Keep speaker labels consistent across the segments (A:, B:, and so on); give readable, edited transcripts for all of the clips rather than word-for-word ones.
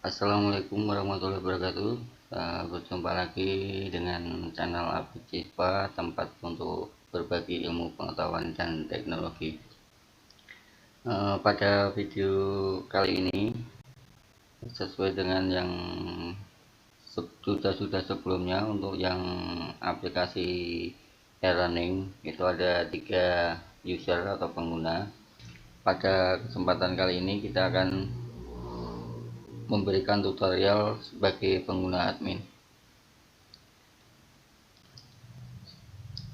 A: Assalamualaikum warahmatullahi wabarakatuh. Berjumpa lagi dengan channel Abicippa, tempat untuk berbagi ilmu pengetahuan dan teknologi. Pada video kali ini, sesuai dengan yang sudah sebelumnya, untuk yang aplikasi e-learning itu ada 3 user atau pengguna. Pada kesempatan kali ini kita akan memberikan tutorial sebagai pengguna admin.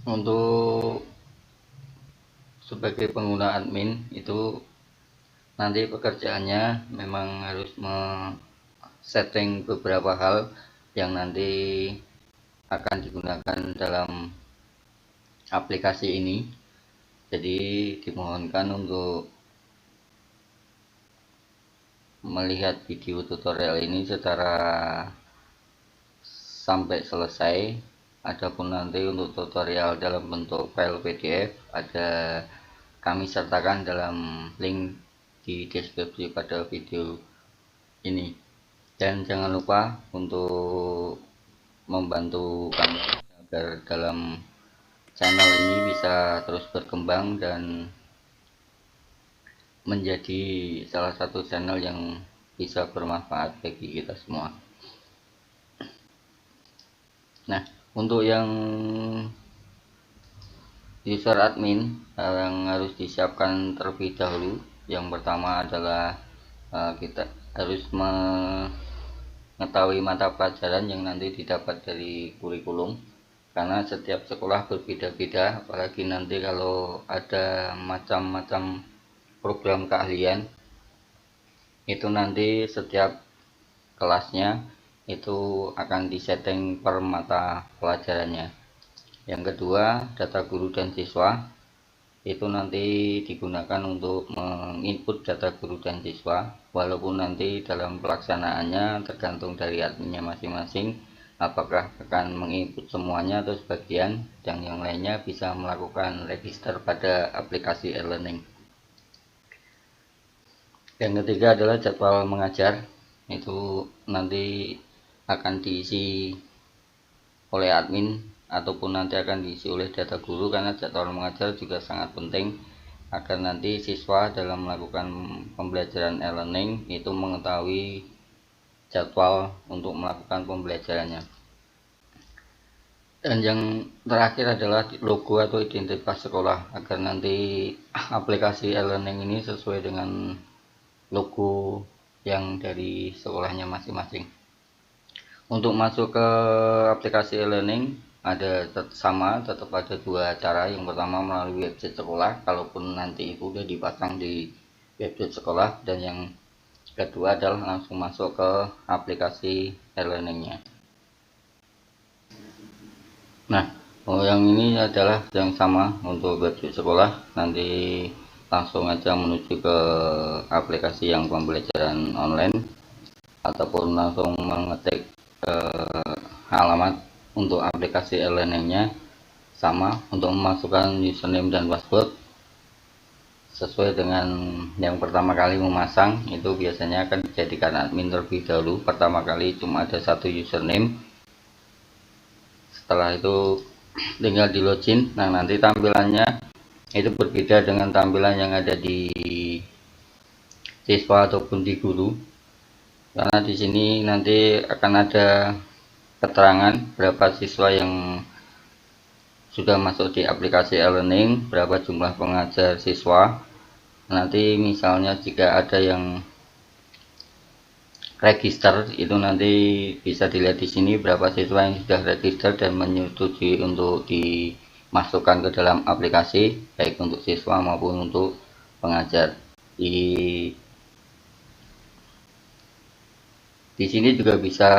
A: Untuk sebagai pengguna admin itu nanti pekerjaannya memang harus setting beberapa hal yang nanti akan digunakan dalam aplikasi ini. Jadi dimohonkan untuk melihat video tutorial ini secara sampai selesai. Adapun nanti untuk tutorial dalam bentuk file PDF kami sertakan dalam link di deskripsi pada video ini. Dan jangan lupa untuk membantu kami agar dalam channel ini bisa terus berkembang dan menjadi salah satu channel yang bisa bermanfaat bagi kita semua. Nah, untuk yang user admin yang harus disiapkan terlebih dahulu, yang pertama adalah kita harus mengetahui mata pelajaran yang nanti didapat dari kurikulum, karena setiap sekolah berbeda-beda, apalagi nanti kalau ada macam-macam program keahlian, itu nanti setiap kelasnya itu akan disetting per mata pelajarannya. Yang kedua, data guru dan siswa itu nanti digunakan untuk menginput data guru dan siswa, walaupun nanti dalam pelaksanaannya tergantung dari adminnya masing-masing, apakah akan menginput semuanya atau sebagian, dan yang lainnya bisa melakukan register pada aplikasi e-learning. Yang ketiga adalah jadwal mengajar, itu nanti akan diisi oleh admin ataupun nanti akan diisi oleh data guru, karena jadwal mengajar juga sangat penting agar nanti siswa dalam melakukan pembelajaran e-learning itu mengetahui jadwal untuk melakukan pembelajarannya. Dan yang terakhir adalah logo atau identitas sekolah, agar nanti aplikasi e-learning ini sesuai dengan logo yang dari sekolahnya masing-masing. Untuk masuk ke aplikasi e-learning tetap ada 2 cara. Yang pertama melalui website sekolah, kalaupun nanti itu sudah dipasang di website sekolah, dan yang kedua adalah langsung masuk ke aplikasi e-learningnya. Nah, yang ini adalah yang sama untuk website sekolah. Nanti langsung aja menuju ke aplikasi yang pembelajaran online, ataupun langsung mengetik alamat untuk aplikasi e-learningnya. Sama, untuk memasukkan username dan password sesuai dengan yang pertama kali memasang, itu biasanya akan dijadikan admin terlebih dahulu. Pertama kali cuma ada 1 username, setelah itu tinggal di login. Nah, nanti tampilannya itu berbeda dengan tampilan yang ada di siswa ataupun di guru, karena di sini nanti akan ada keterangan berapa siswa yang sudah masuk di aplikasi e-learning, berapa jumlah pengajar siswa. Nanti misalnya jika ada yang register, itu nanti bisa dilihat di sini berapa siswa yang sudah register dan menyetujui untuk dimasukkan ke dalam aplikasi, baik untuk siswa maupun untuk pengajar. Di sini juga bisa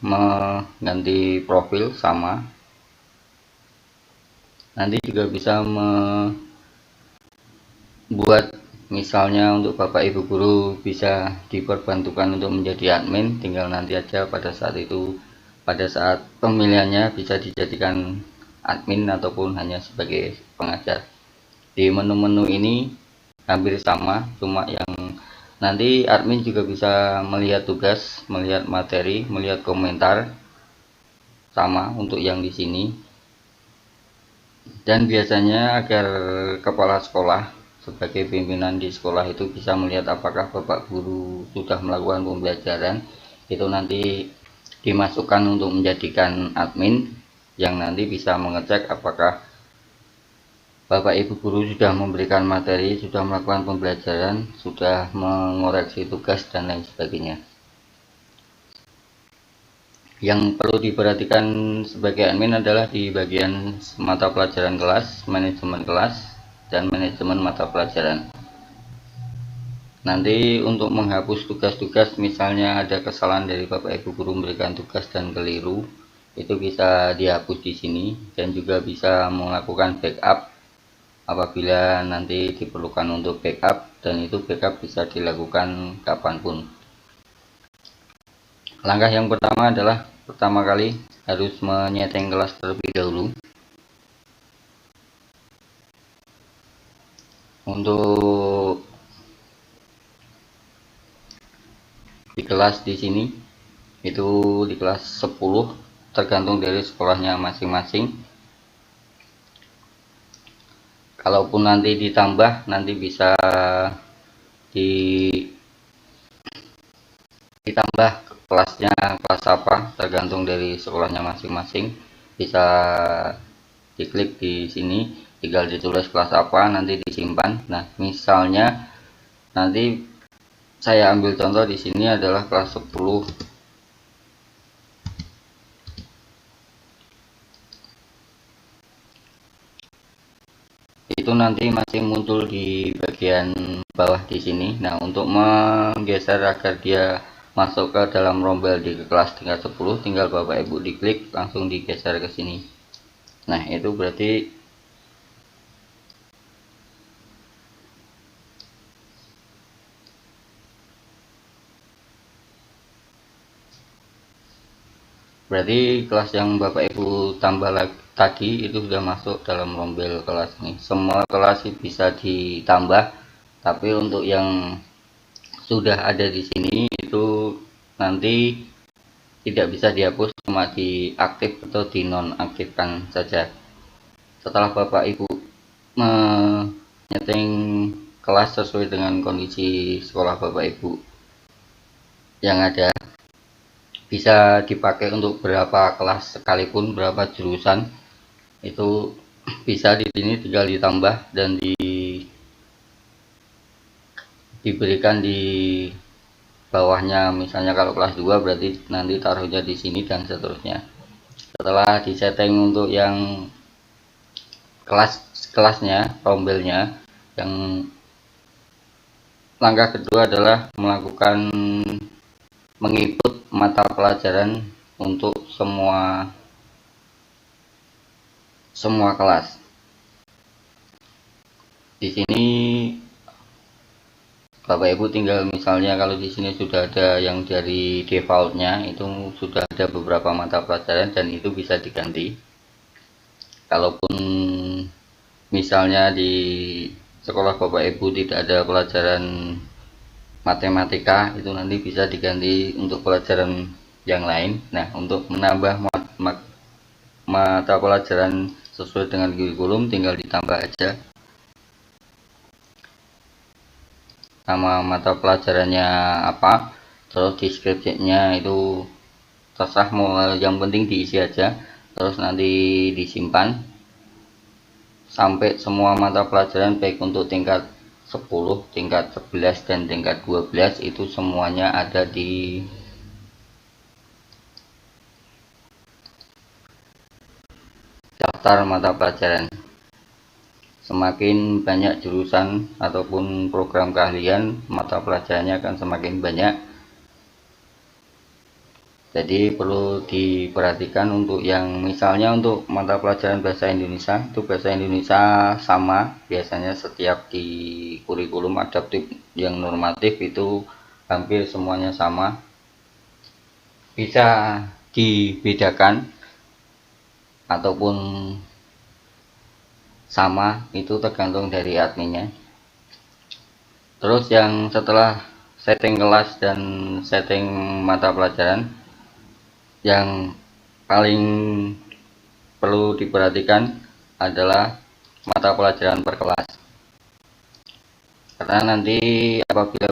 A: mengganti profil, sama. Nanti juga bisa membuat, misalnya untuk Bapak Ibu guru bisa diperbantukan untuk menjadi admin, tinggal nanti aja pada saat pemilihannya bisa dijadikan admin ataupun hanya sebagai pengajar. Di menu-menu ini hampir sama, cuma yang Nanti admin juga bisa melihat tugas, melihat materi, melihat komentar, sama untuk yang di sini. Dan biasanya agar kepala sekolah sebagai pimpinan di sekolah itu bisa melihat apakah bapak guru sudah melakukan pembelajaran, itu nanti dimasukkan untuk menjadikan admin yang nanti bisa mengecek apakah bapak ibu guru sudah memberikan materi, sudah melakukan pembelajaran, sudah mengoreksi tugas dan lain sebagainya. Yang perlu diperhatikan sebagai admin adalah di bagian mata pelajaran kelas, manajemen kelas, dan manajemen mata pelajaran. Nanti untuk menghapus tugas-tugas, misalnya ada kesalahan dari bapak ibu guru memberikan tugas dan keliru, itu bisa dihapus di sini, dan juga bisa melakukan backup apabila nanti diperlukan untuk backup, dan itu backup bisa dilakukan kapanpun. Langkah yang pertama adalah pertama kali harus menyeting kelas terlebih dahulu. Untuk di kelas di sini itu di kelas 10, tergantung dari sekolahnya masing-masing. Kalaupun nanti ditambah, nanti bisa ditambah kelasnya, kelas apa, tergantung dari sekolahnya masing-masing. Bisa diklik di sini, tinggal ditulis kelas apa, nanti disimpan. Nah, misalnya nanti saya ambil contoh di sini adalah kelas 10. Itu nanti masih muncul di bagian bawah di sini. Nah, untuk menggeser agar dia masuk ke dalam rombel di kelas tingkat 10, tinggal Bapak Ibu diklik, langsung digeser ke sini. Nah, itu berarti kelas yang Bapak Ibu tambah tadi itu sudah masuk dalam rombel kelas ini. Semua kelas bisa ditambah, tapi untuk yang sudah ada di sini itu nanti tidak bisa dihapus, cuma diaktif atau dinonaktifkan saja. Setelah Bapak Ibu menyeting kelas sesuai dengan kondisi sekolah Bapak Ibu yang ada, bisa dipakai untuk berapa kelas sekalipun, berapa jurusan, itu bisa di sini tinggal ditambah dan diberikan di bawahnya. Misalnya kalau kelas 2 berarti nanti taruhnya di sini dan seterusnya. Setelah disetting untuk yang kelasnya, rombelnya, yang langkah kedua adalah melakukan menginput mata pelajaran untuk semua kelas. Di sini Bapak Ibu tinggal, misalnya kalau di sini sudah ada yang dari defaultnya, itu sudah ada beberapa mata pelajaran dan itu bisa diganti. Kalaupun misalnya di sekolah Bapak Ibu tidak ada pelajaran matematika, itu nanti bisa diganti untuk pelajaran yang lain. Nah, untuk menambah mata pelajaran sesuai dengan kurikulum, tinggal ditambah aja nama mata pelajarannya apa, terus deskripsinya itu terserah, mau yang penting diisi aja, terus nanti disimpan sampai semua mata pelajaran baik untuk tingkat 10, tingkat 11, dan tingkat 12 itu semuanya ada di daftar mata pelajaran. Semakin banyak jurusan ataupun program keahlian, mata pelajarannya akan semakin banyak. Jadi perlu diperhatikan untuk yang misalnya untuk mata pelajaran bahasa Indonesia, itu bahasa Indonesia sama biasanya setiap di kurikulum adaptif yang normatif itu hampir semuanya sama. Bisa dibedakan ataupun sama, itu tergantung dari adminnya. Terus yang setelah setting kelas dan setting mata pelajaran. Yang paling perlu diperhatikan adalah mata pelajaran per kelas, karena nanti apabila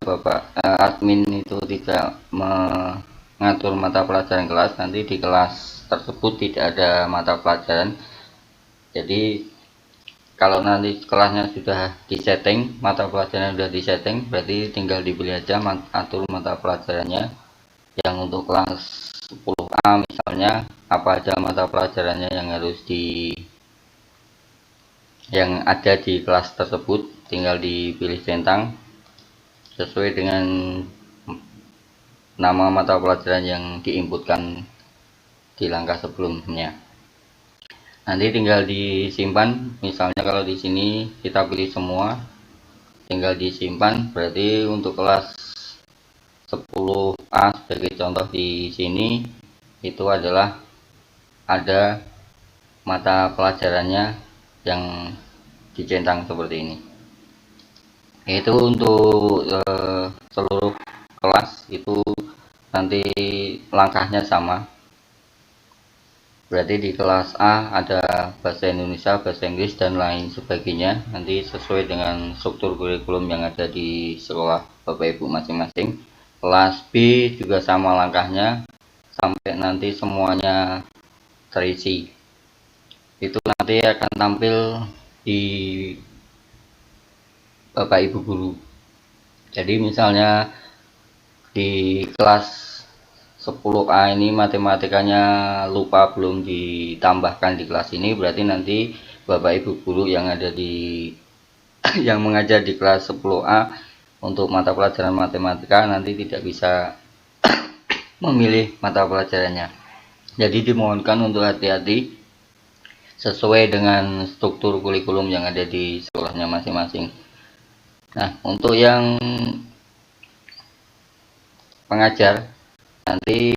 A: admin itu tidak mengatur mata pelajaran kelas, nanti di kelas tersebut tidak ada mata pelajaran. Jadi kalau nanti kelasnya sudah disetting, mata pelajaran sudah disetting, berarti tinggal dipilih aja atur mata pelajarannya. Yang untuk kelas 10A misalnya, apa aja mata pelajarannya yang ada di kelas tersebut, tinggal dipilih centang sesuai dengan nama mata pelajaran yang diinputkan di langkah sebelumnya. Nanti tinggal disimpan. Misalnya kalau di sini kita pilih semua, tinggal disimpan. Berarti untuk kelas 10A sebagai contoh di sini itu adalah ada mata pelajarannya yang dicentang seperti ini. Itu untuk seluruh kelas itu nanti langkahnya sama. Berarti di kelas A ada bahasa Indonesia, bahasa Inggris, dan lain sebagainya. Nanti sesuai dengan struktur kurikulum yang ada di sekolah Bapak Ibu masing-masing. Kelas B juga sama langkahnya sampai nanti semuanya terisi. Itu nanti akan tampil di Bapak Ibu guru. Jadi misalnya di kelas 10A ini matematikanya lupa belum ditambahkan di kelas ini, berarti nanti Bapak Ibu guru yang ada di yang mengajar di kelas 10A untuk mata pelajaran matematika nanti tidak bisa memilih mata pelajarannya. Jadi dimohonkan untuk hati-hati sesuai dengan struktur kurikulum yang ada di sekolahnya masing-masing. Nah, untuk yang pengajar nanti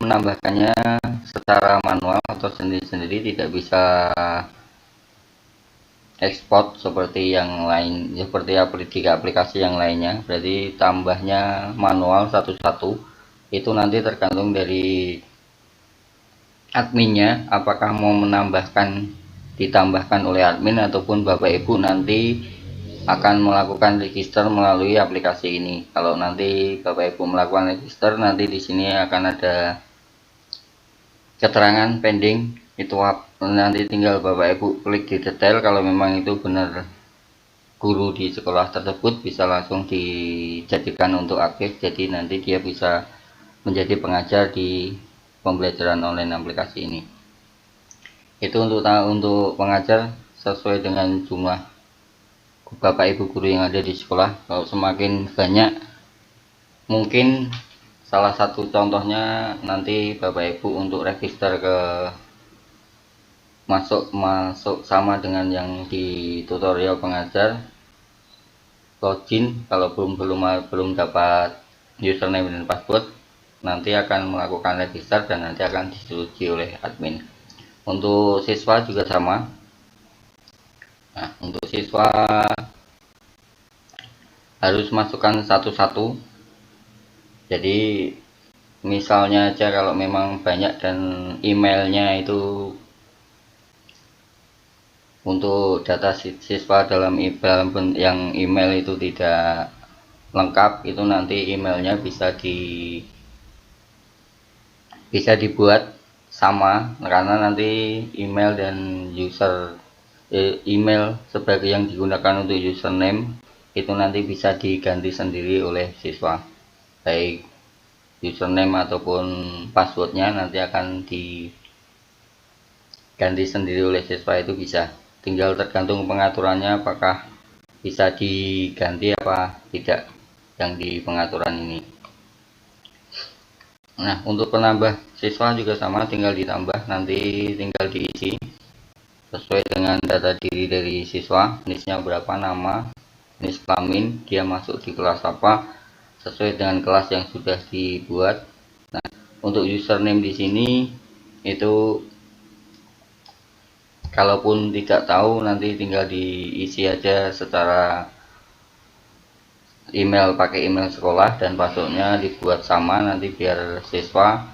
A: menambahkannya secara manual atau sendiri-sendiri, tidak bisa ekspor seperti yang lain, seperti aplikasi yang lainnya. Berarti tambahnya manual satu-satu. Itu nanti tergantung dari adminnya, apakah mau ditambahkan oleh admin ataupun Bapak Ibu nanti akan melakukan register melalui aplikasi ini. Kalau nanti Bapak Ibu melakukan register, nanti di sini akan ada keterangan pending. Itu nanti tinggal Bapak Ibu klik di detail. Kalau memang itu benar guru di sekolah tersebut, bisa langsung dijadikan untuk aktif. Jadi nanti dia bisa menjadi pengajar di pembelajaran online aplikasi ini. Itu untuk pengajar sesuai dengan jumlah Bapak Ibu guru yang ada di sekolah. Kalau semakin banyak, mungkin salah satu contohnya nanti Bapak Ibu untuk register ke masuk sama dengan yang di tutorial pengajar, login. Kalau belum dapat username dan password, nanti akan melakukan register dan nanti akan disetujui oleh admin. Untuk siswa juga sama. Nah, untuk siswa harus masukkan satu-satu. Jadi misalnya aja kalau memang banyak dan emailnya itu untuk data siswa dalam yang email itu tidak lengkap, itu nanti emailnya bisa dibuat sama, karena nanti email dan email sebagai yang digunakan untuk username itu nanti bisa diganti sendiri oleh siswa, baik username ataupun passwordnya nanti akan diganti sendiri oleh siswa. Itu bisa, tinggal tergantung pengaturannya apakah bisa diganti apa tidak yang di pengaturan ini. Nah, untuk penambah siswa juga sama, tinggal ditambah, nanti tinggal diisi sesuai dengan data diri dari siswa, jenisnya berapa, nama, jenis kelamin, dia masuk di kelas apa, sesuai dengan kelas yang sudah dibuat. Nah, untuk username di sini itu kalaupun tidak tahu nanti tinggal diisi aja secara email, pakai email sekolah, dan passwordnya dibuat sama nanti biar siswa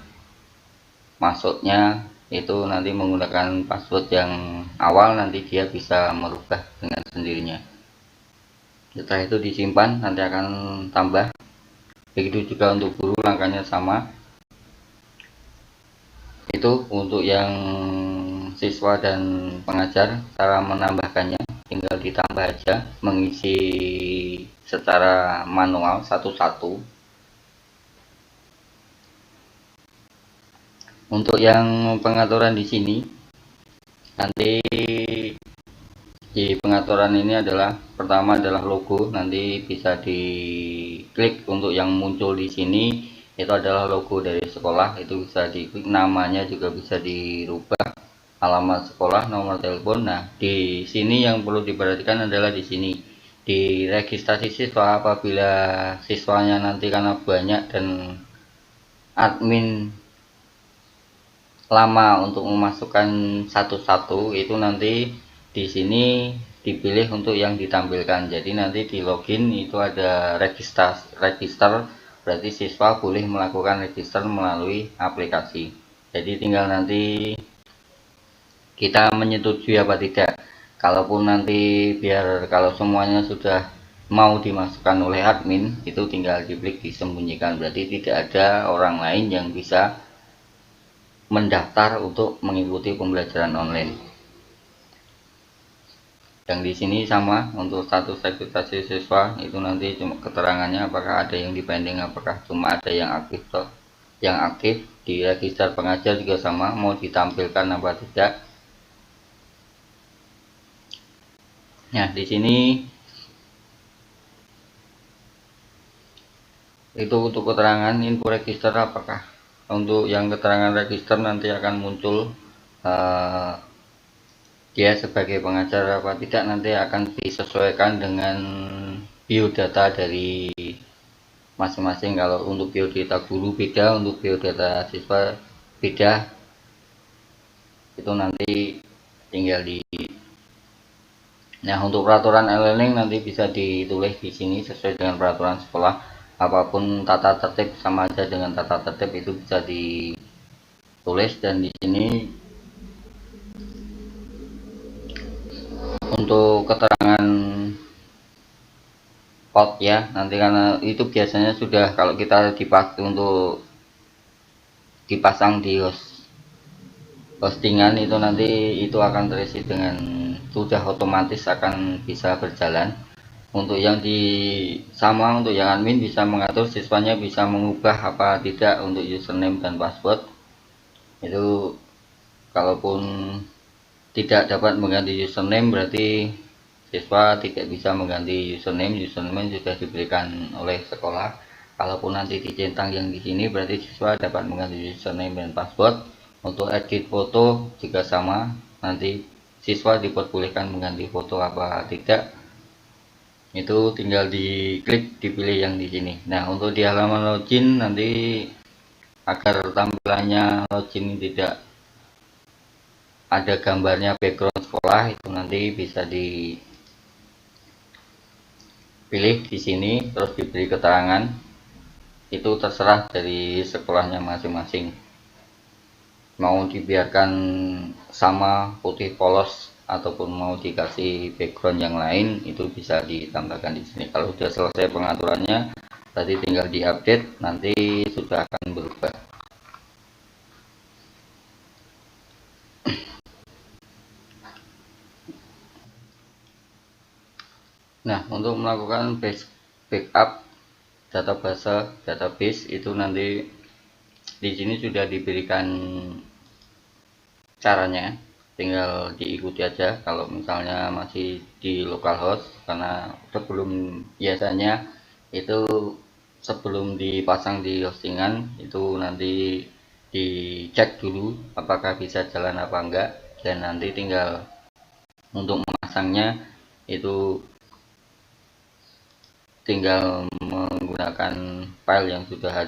A: masuknya itu nanti menggunakan password yang awal, nanti dia bisa merubah dengan sendirinya. Setelah itu disimpan, nanti akan tambah. Begitu juga untuk guru, langkahnya sama. Itu untuk yang siswa dan pengajar, cara menambahkannya tinggal ditambah aja, mengisi secara manual satu-satu. Untuk yang pengaturan di sini, nanti di pengaturan ini adalah pertama adalah logo, nanti bisa diklik untuk yang muncul di sini itu adalah logo dari sekolah, itu bisa diklik, namanya juga bisa dirubah, alamat sekolah, nomor telepon. Nah, di sini yang perlu diperhatikan adalah di sini di registrasi siswa, apabila siswanya nanti karena banyak dan admin lama untuk memasukkan satu-satu, itu nanti di sini dipilih untuk yang ditampilkan. Jadi nanti di login itu ada register, berarti siswa boleh melakukan register melalui aplikasi. Jadi tinggal nanti kita menyetujui apa tidak. Kalaupun nanti biar kalau semuanya sudah mau dimasukkan oleh admin, itu tinggal diklik disembunyikan, berarti tidak ada orang lain yang bisa mendaftar untuk mengikuti pembelajaran online. Yang di sini sama untuk status registrasi siswa, itu nanti cuma keterangannya apakah ada yang dipending, apakah cuma ada yang aktif toh. Yang aktif di register pengajar juga sama, mau ditampilkan apa tidak. Nah, di sini itu untuk keterangan info register, apakah untuk yang keterangan register nanti akan muncul dia sebagai pengajar apa tidak, nanti akan disesuaikan dengan biodata dari masing-masing. Kalau untuk biodata guru beda, untuk biodata siswa beda, itu nanti tinggal di. Nah, untuk peraturan e-learning nanti bisa ditulis di sini sesuai dengan peraturan sekolah. Apapun tata tertib sama aja dengan tata tertib, itu bisa ditulis. Dan di sini untuk keterangan out ya, nanti karena itu biasanya sudah kalau kita untuk dipasang di hostingan itu nanti itu akan terisi dengan sudah otomatis akan bisa berjalan. Untuk yang sama untuk yang admin bisa mengatur siswanya bisa mengubah apa tidak untuk username dan password. Itu kalaupun tidak dapat mengganti username, berarti siswa tidak bisa mengganti username sudah diberikan oleh sekolah. Kalaupun nanti dicentang yang di sini, berarti siswa dapat mengganti username dan password. Untuk edit foto juga sama, nanti siswa diperbolehkan mengganti foto apa tidak, itu tinggal diklik dipilih yang di sini. Nah, untuk di halaman login nanti agar tampilannya login tidak ada gambarnya background sekolah, itu nanti bisa dipilih di sini terus diberi keterangan. Itu terserah dari sekolahnya masing-masing, mau dibiarkan sama putih polos ataupun mau dikasih background yang lain, itu bisa ditambahkan di sini. Kalau sudah selesai pengaturannya, tadi tinggal diupdate, nanti sudah akan berubah. Nah, untuk melakukan backup database itu nanti di sini sudah diberikan caranya, tinggal diikuti aja. Kalau misalnya masih di localhost, karena biasanya itu sebelum dipasang di hostingan itu nanti dicek dulu apakah bisa jalan apa enggak, dan nanti tinggal untuk memasangnya itu tinggal menggunakan file yang sudah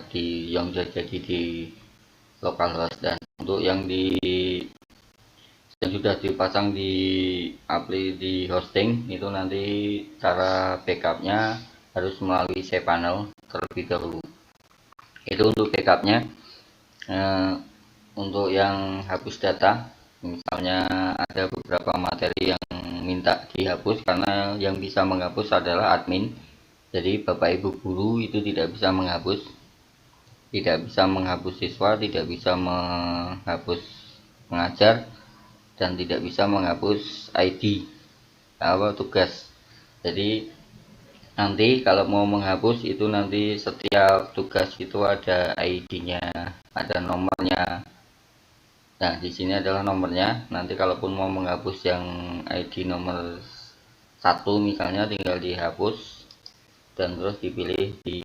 A: jadi di localhost. Dan untuk yang sudah dipasang di hosting, itu nanti cara backupnya harus melalui cPanel terlebih dahulu. Itu untuk backupnya. Untuk yang hapus data, misalnya ada beberapa materi yang minta dihapus, karena yang bisa menghapus adalah admin. Jadi Bapak Ibu guru itu tidak bisa menghapus, siswa, tidak bisa menghapus pengajar, dan tidak bisa menghapus ID tugas. Jadi nanti kalau mau menghapus itu nanti setiap tugas itu ada ID-nya, ada nomornya. Nah, di sini adalah nomornya. Nanti kalaupun mau menghapus yang ID nomor 1 misalnya, tinggal dihapus dan terus dipilih di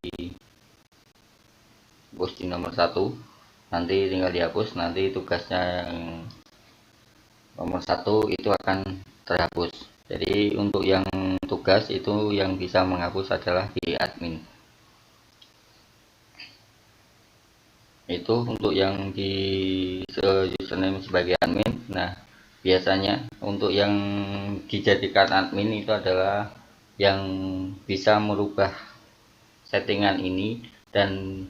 A: nomor 1. Nanti tinggal dihapus, nanti tugasnya yang nomor 1 itu akan terhapus. Jadi untuk yang tugas itu yang bisa menghapus adalah di admin. Itu untuk yang di username sebagai admin. Nah, biasanya untuk yang dijadikan admin itu adalah yang bisa merubah settingan ini, dan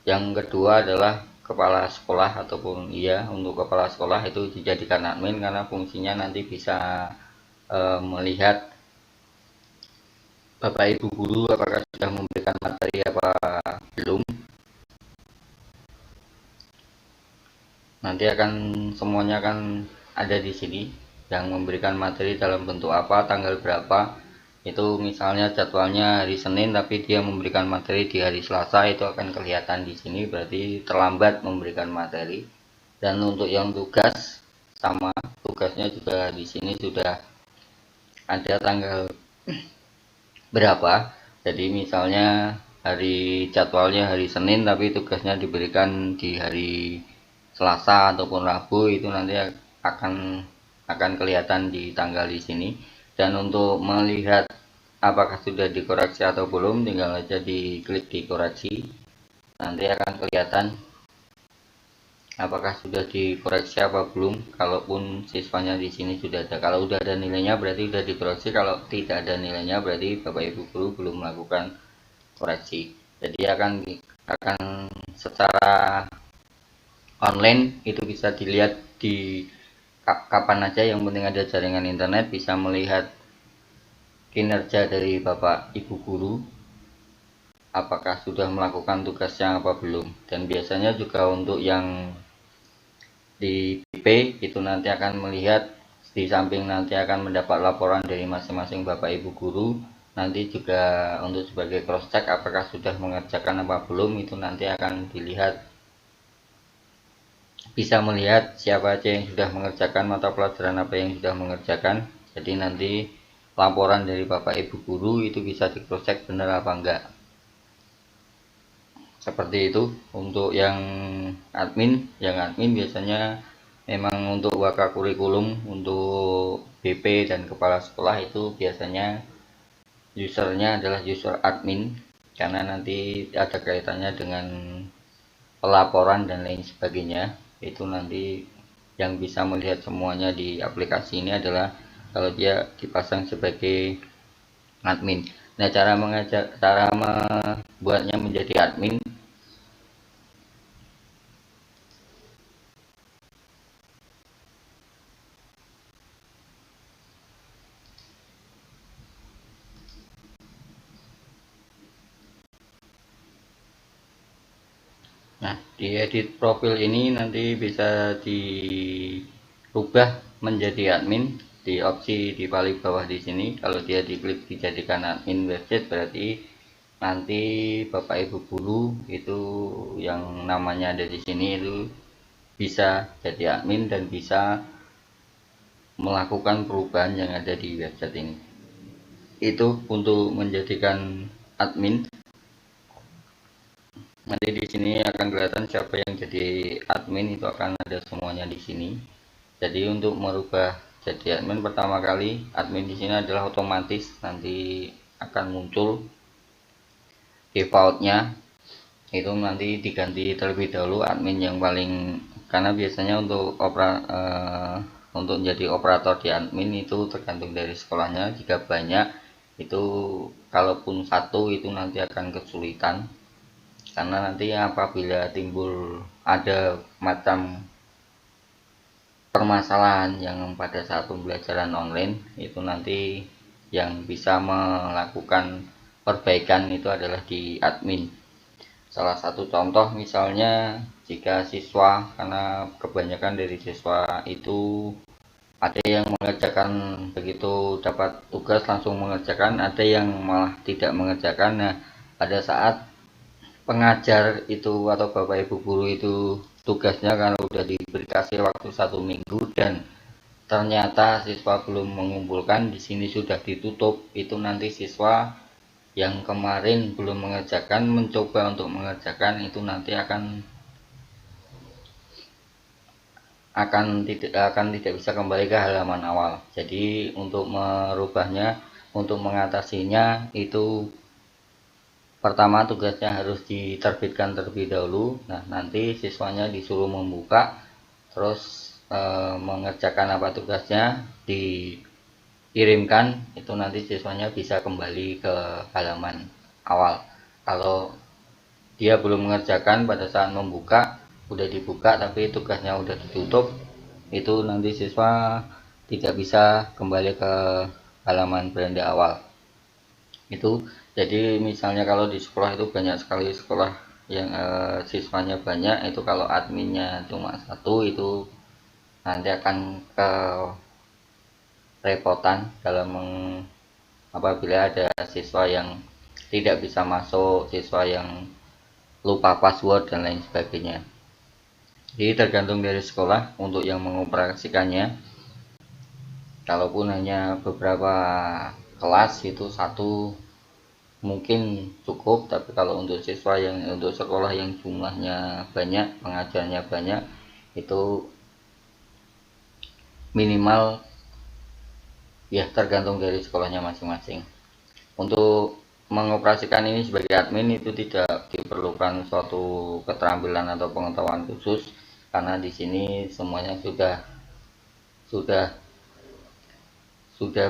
A: yang kedua adalah kepala sekolah, ataupun untuk kepala sekolah itu dijadikan admin karena fungsinya nanti bisa melihat Bapak Ibu guru apakah sudah memberikan materi apa belum. Nanti semuanya akan ada di sini, yang memberikan materi dalam bentuk apa, tanggal berapa. Itu misalnya jadwalnya hari Senin tapi dia memberikan materi di hari Selasa, itu akan kelihatan di sini, berarti terlambat memberikan materi. Dan untuk yang tugas, sama, tugasnya juga di sini sudah ada tanggal berapa. Jadi misalnya jadwalnya hari Senin tapi tugasnya diberikan di hari Selasa ataupun Rabu, itu nanti akan kelihatan di tanggal di sini. Dan untuk melihat apakah sudah dikoreksi atau belum, tinggal aja diklik dikoreksi, nanti akan kelihatan apakah sudah dikoreksi apa belum. Kalaupun siswanya di sini sudah ada, kalau sudah ada nilainya berarti sudah dikoreksi, kalau tidak ada nilainya berarti Bapak Ibu guru belum melakukan koreksi. Jadi akan secara online itu bisa dilihat di kapan aja, yang penting ada jaringan internet, bisa melihat kinerja dari Bapak Ibu guru apakah sudah melakukan tugasnya apa belum. Dan biasanya juga untuk yang di BP itu nanti akan melihat, di samping nanti akan mendapat laporan dari masing-masing Bapak Ibu guru, nanti juga untuk sebagai cross check apakah sudah mengerjakan apa belum, itu nanti akan dilihat, bisa melihat siapa aja yang sudah mengerjakan, mata pelajaran apa yang sudah mengerjakan. Jadi nanti laporan dari Bapak Ibu guru itu bisa di cross check benar apa enggak. Seperti itu untuk yang admin. Yang admin biasanya memang untuk waka kurikulum, untuk BP dan kepala sekolah itu biasanya usernya adalah user admin, karena nanti ada kaitannya dengan pelaporan dan lain sebagainya. Itu nanti yang bisa melihat semuanya di aplikasi ini adalah kalau dia dipasang sebagai admin. Nah, cara membuatnya menjadi admin, nah di edit profil ini nanti bisa dirubah menjadi admin di opsi di paling bawah di sini. Kalau dia diklik dijadikan admin website, berarti nanti Bapak Ibu guru itu yang namanya ada di sini itu bisa jadi admin dan bisa melakukan perubahan yang ada di website ini. Itu untuk menjadikan admin. Nanti di sini akan kelihatan siapa yang jadi admin, itu akan ada semuanya di sini. Jadi untuk merubah jadi admin, pertama kali admin di sini adalah otomatis, nanti akan muncul defaultnya, itu nanti diganti terlebih dahulu admin yang paling, karena biasanya untuk untuk menjadi operator di admin itu tergantung dari sekolahnya. Jika banyak itu kalaupun satu itu nanti akan kesulitan, karena nanti apabila timbul ada macam permasalahan yang pada saat pembelajaran online, itu nanti yang bisa melakukan perbaikan itu adalah di admin. Salah satu contoh misalnya jika siswa, karena kebanyakan dari siswa itu ada yang mengerjakan begitu dapat tugas langsung mengerjakan, ada yang malah tidak mengerjakan. Nah, pada saat pengajar itu atau bapak ibu guru itu tugasnya kalau udah dikasih waktu 1 minggu dan ternyata siswa belum mengumpulkan, di sini sudah ditutup, itu nanti siswa yang kemarin belum mengerjakan mencoba untuk mengerjakan itu nanti akan tidak bisa kembali ke halaman awal. Jadi untuk merubahnya, untuk mengatasinya itu pertama tugasnya harus diterbitkan terlebih dahulu. Nah, nanti siswanya disuruh membuka terus mengerjakan apa tugasnya, dikirimkan, itu nanti siswanya bisa kembali ke halaman awal. Kalau dia belum mengerjakan pada saat membuka, udah dibuka tapi tugasnya udah ditutup, itu nanti siswa tidak bisa kembali ke halaman beranda awal. Itu jadi misalnya kalau di sekolah itu banyak sekali sekolah yang siswanya banyak, itu kalau adminnya cuma satu, itu nanti akan kerepotan dalam apabila ada siswa yang tidak bisa masuk, siswa yang lupa password dan lain sebagainya. Jadi tergantung dari sekolah untuk yang mengoperasikannya. Kalaupun hanya beberapa kelas itu satu mungkin cukup, tapi kalau untuk siswa yang untuk sekolah yang jumlahnya banyak, pengajarnya banyak, itu minimal ya tergantung dari sekolahnya masing-masing. Untuk mengoperasikan ini sebagai admin itu tidak diperlukan suatu keterampilan atau pengetahuan khusus, karena di sini semuanya sudah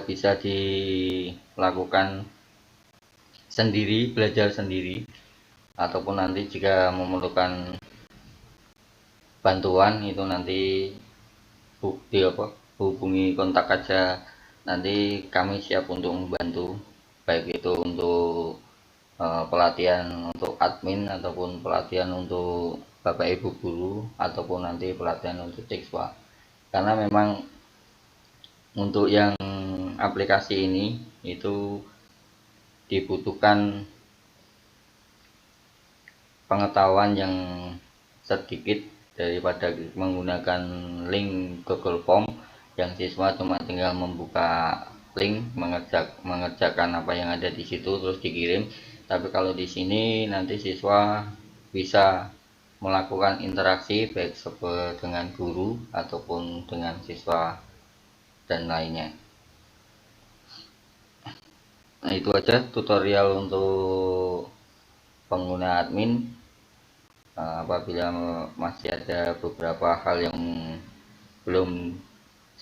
A: bisa dilakukan sendiri, belajar sendiri, ataupun nanti jika memerlukan bantuan itu nanti hubungi kontak aja, nanti kami siap untuk membantu, baik itu untuk pelatihan untuk admin ataupun pelatihan untuk bapak ibu guru ataupun nanti pelatihan untuk siswa. Karena memang untuk yang aplikasi ini itu dibutuhkan pengetahuan yang sedikit daripada menggunakan link Google Form yang siswa cuma tinggal membuka link, mengerjakan apa yang ada di situ terus dikirim. Tapi kalau di sini nanti siswa bisa melakukan interaksi baik dengan guru ataupun dengan siswa dan lainnya. Nah, itu aja tutorial untuk pengguna admin. Apabila masih ada beberapa hal yang belum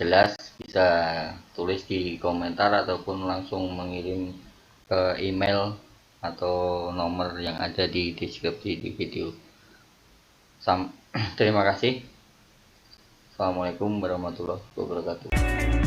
A: jelas, bisa tulis di komentar ataupun langsung mengirim ke email atau nomor yang ada di deskripsi di video. Terima kasih. Assalamualaikum warahmatullahi wabarakatuh.